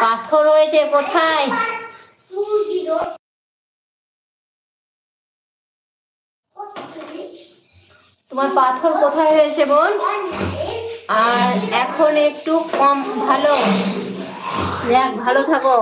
পাথর হয়েছে কোথায়? তোমার পাথর কোথায় হয়েছে বোন? আর এখন একটু কম ভালো, যাক ভালো থাকো।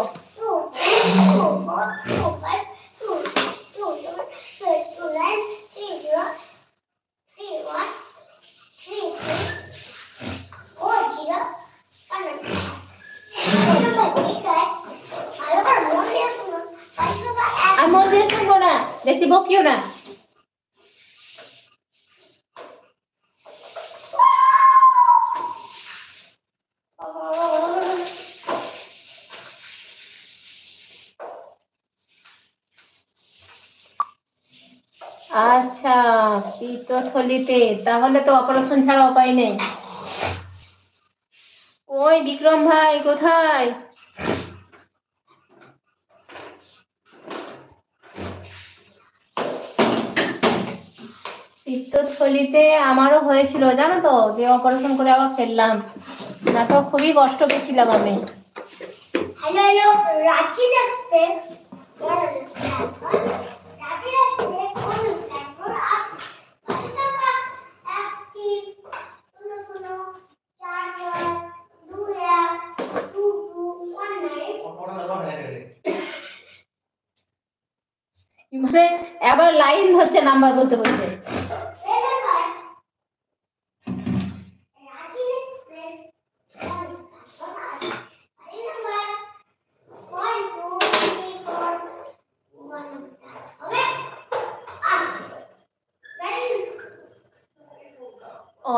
আমি মন দিয়ে শুনবো না, বেশি বকিও না। আচ্ছা, পিত্তথলিতে, তাহলে তো অপারেশন ছাড়া উপায় নেই। ওই বিক্রম ভাই কোথায়? পিত্তথলিতে আমারও হয়েছিল জানো তো, যে অপারেশন করে আবার ফেললাম, না তো খুবই কষ্ট পেয়েছিলাম আমি। হ্যালো রাঁচি দেখতে মানে এবার লাইন হচ্ছে নাম্বার বলতে বলতে।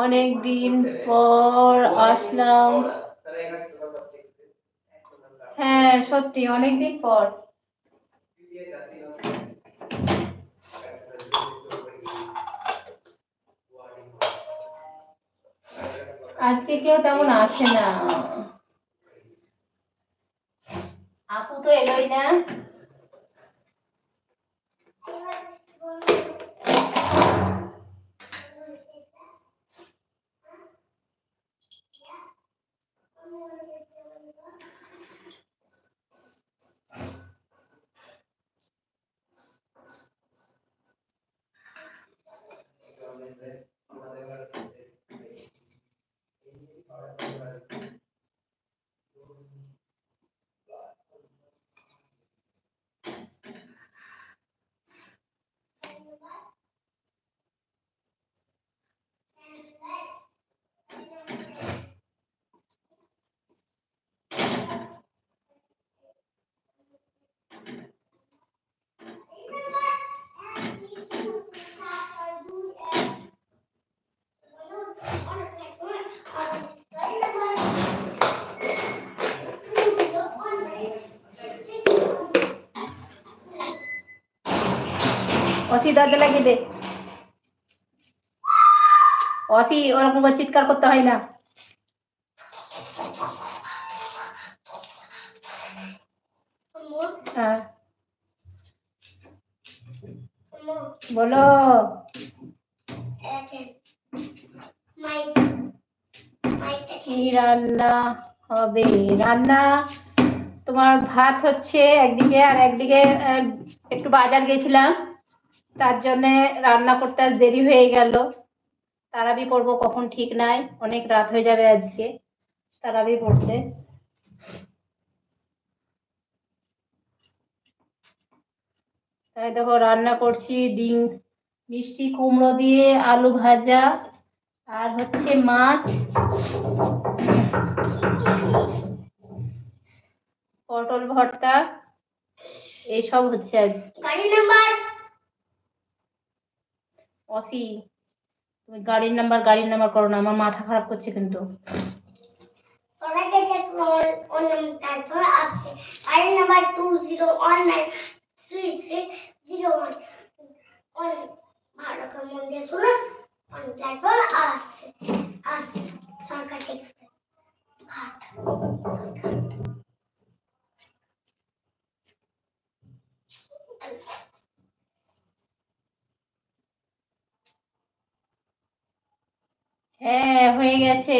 অনেক দিন পর আসলাম। হ্যাঁ সত্যি অনেক দিন পর। আজকে কেউ তেমন আসে না, আপু তো এলোই না। অসি দরজা লাগিয়ে দে, অসি ওরকম চিৎকার করতে হয় না। হ্যাঁ বলো। কি রান্না হবে? রান্না তোমার ভাত হচ্ছে একদিকে, আর একদিকে একটু বাজার গেছিলাম, তার জন্য রান্না করতে আজ দেরি হয়ে গেল। তারাবি পড়বো কখন ঠিক নাই, অনেক রাত হয়ে যাবে আজকে তারাবি পড়তে। তাই দেখো রান্না করছি ডিম, মিষ্টি কুমড়ো দিয়ে আলু ভাজা, আর হচ্ছে মাছ, পটল ভর্তা, এইসব হচ্ছে আজ। অসি তুমি গাড়ির নাম্বার করো না, আমার মাথা খারাপ করছে কিন্তু। গাড়ির নাম্বার 20193601 ভালো করে মন দিয়ে শুনো, তারপর আসছে আসছে সরকার থেকে ঘাট। হ্যাঁ হয়ে গেছে।